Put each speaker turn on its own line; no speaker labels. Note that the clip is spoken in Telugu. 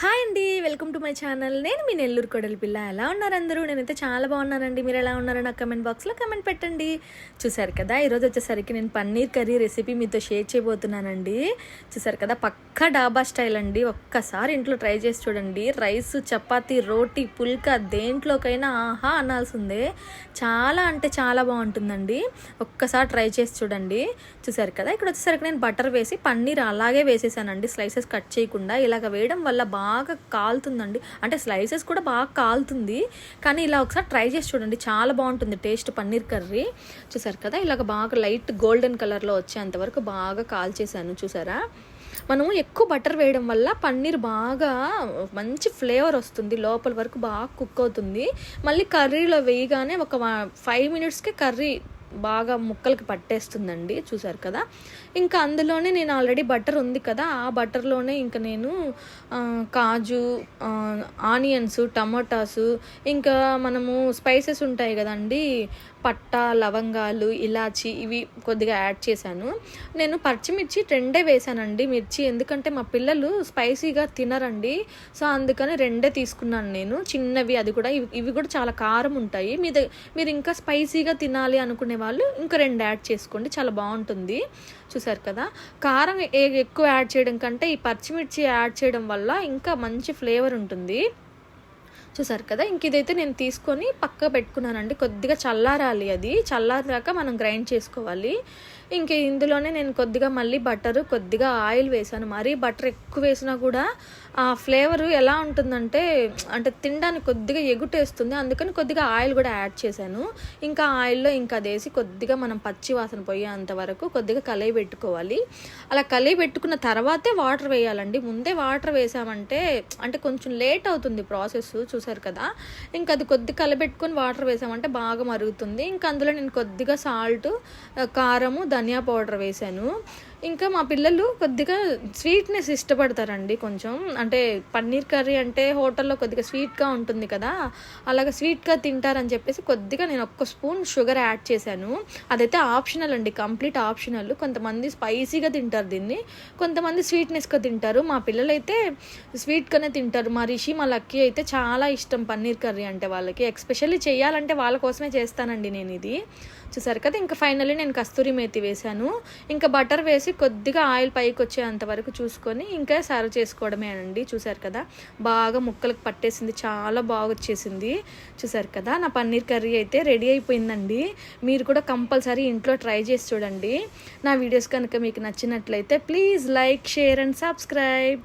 హాయ్ అండి, వెల్కమ్ టు మై ఛానల్. నేను మీ నెల్లూరు కొడలి పిల్ల. ఎలా ఉన్నారు అందరూ? నేనైతే చాలా బాగున్నానండి. మీరు ఎలా ఉన్నారో నాకు కమెంట్ బాక్స్లో కమెంట్ పెట్టండి. చూసారు కదా, ఈరోజు వచ్చేసరికి నేను పన్నీర్ కర్రీ రెసిపీ మీతో షేర్ చేయబోతున్నానండి. చూసారు కదా, పక్కా డాబా స్టైల్ అండి. ఒక్కసారి ఇంట్లో ట్రై చేసి చూడండి. రైస్, చపాతీ, రోటీ, పుల్కా దేంట్లోకైనా ఆహా అనాల్సిందే. చాలా అంటే చాలా బాగుంటుందండి. ఒక్కసారి ట్రై చేసి చూడండి. చూసారు కదా, ఇక్కడ వచ్చేసరికి నేను బటర్ వేసి పన్నీర్ అలాగే వేసేసానండి, స్లైసెస్ కట్ చేయకుండా. ఇలాగ వేయడం వల్ల బాగా కాలుతుందండి, అంటే స్లైసెస్ కూడా బాగా కాలుతుంది. కానీ ఇలా ఒకసారి ట్రై చేసి చూడండి, చాలా బాగుంటుంది టేస్ట్ పన్నీర్ కర్రీ. చూసారు కదా, ఇలాగ బాగా లైట్ గోల్డెన్ కలర్లో వచ్చేంతవరకు బాగా కాల్చేసాను. చూసారా, మనం ఎక్కువ బటర్ వేయడం వల్ల పన్నీర్ బాగా మంచి ఫ్లేవర్ వస్తుంది, లోపల వరకు బాగా కుక్ అవుతుంది. మళ్ళీ కర్రీలో వేయగానే ఒక 5 మినిట్స్కే కర్రీ బాగా ముక్కలకి పట్టేస్తుందండి. చూసారు కదా, ఇంకా అందులోనే నేను ఆల్రెడీ బటర్ ఉంది కదా, ఆ బటర్లోనే ఇంకా నేను కాజు, ఆనియన్స్, టమాటాసు, ఇంకా మనము స్పైసెస్ ఉంటాయి కదండి, పట్టా, లవంగాలు, ఇలాచి, ఇవి కొద్దిగా యాడ్ చేశాను. నేను పచ్చిమిర్చి 2 వేసానండి మిర్చి, ఎందుకంటే మా పిల్లలు స్పైసీగా తినరండి. సో అందుకని 2 తీసుకున్నాను నేను, చిన్నవి. అది కూడా ఇవి కూడా చాలా కారం ఉంటాయి. మీరు ఇంకా స్పైసీగా తినాలి అనుకునే వాళ్ళు ఇంకా 2 యాడ్ చేసుకోండి, చాలా బాగుంటుంది. చూసారు కదా, కారం ఎక్కువ యాడ్ చేయడం కంటే ఈ పచ్చిమిర్చి యాడ్ చేయడం వల్ల ఇంకా మంచి ఫ్లేవర్ ఉంటుంది. చూసారు కదా, ఇంక ఇదైతే నేను తీసుకొని పక్క పెట్టుకున్నానండి. కొద్దిగా చల్లారాలి, అది చల్లారాక మనం గ్రైండ్ చేసుకోవాలి. ఇంక ఇందులోనే నేను కొద్దిగా మళ్ళీ బటరు, కొద్దిగా ఆయిల్ వేసాను. మరీ బటర్ ఎక్కువ వేసినా కూడా ఆ ఫ్లేవరు ఎలా ఉంటుందంటే, అంటే తినడానికి కొద్దిగా ఎగుటేస్తుంది. అందుకని కొద్దిగా ఆయిల్ కూడా యాడ్ చేశాను. ఇంకా ఆయిల్లో ఇంకా అదేసి కొద్దిగా మనం పచ్చి వాసన పోయేంత వరకు కొద్దిగా కలయి పెట్టుకోవాలి. అలా కలయి పెట్టుకున్న తర్వాతే వాటర్ వేయాలండి. ముందే వాటర్ వేసామంటే అంటే కొంచెం లేట్ అవుతుంది ప్రాసెస్. చూసారు కదా, ఇంకా అది కొద్దిగా కలబెట్టుకొని వాటర్ వేసామంటే బాగా మరుగుతుంది. ఇంకా అందులో నేను కొద్దిగా సాల్ట్, కారము, ధనియా పౌడర్ వేసాను. ఇంకా మా పిల్లలు కొద్దిగా స్వీట్నెస్ ఇష్టపడతారండి కొంచెం. అంటే పన్నీర్ కర్రీ అంటే హోటల్లో కొద్దిగా స్వీట్గా ఉంటుంది కదా, అలాగ స్వీట్గా తింటారని చెప్పేసి కొద్దిగా నేను 1 స్పూన్ షుగర్ యాడ్ చేశాను. అదైతే ఆప్షనల్ అండి, కంప్లీట్ ఆప్షనల్. కొంతమంది స్పైసీగా తింటారు దీన్ని, కొంతమంది స్వీట్నెస్గా తింటారు. మా పిల్లలైతే స్వీట్గానే తింటారు. మా రిషి, మా లక్కీ అయితే చాలా ఇష్టం పన్నీర్ కర్రీ అంటే వాళ్ళకి. ఎస్పెషల్లీ చేయాలంటే వాళ్ళ కోసమే చేస్తానండి నేను ఇది. చూసారు కదా, ఇంకా ఫైనల్లీ నేను కస్తూరి మేతి వేశాను. ఇంకా బటర్ వేసి కొద్దిగా ఆయిల్ పైకి వచ్చేంత వరకు చూసుకొని ఇంకా సర్వ్ చేసుకోవడమే అండి. చూసారు కదా, బాగా ముక్కలకు పట్టేసింది, చాలా బాగా వచ్చేసింది. చూసారు కదా, నా పన్నీర్ కర్రీ అయితే రెడీ అయిపోయిందండి. మీరు కూడా కంపల్సరీ ఇంట్లో ట్రై చేసి చూడండి. నా వీడియోస్ కనుక మీకు నచ్చినట్లయితే please like, share and subscribe.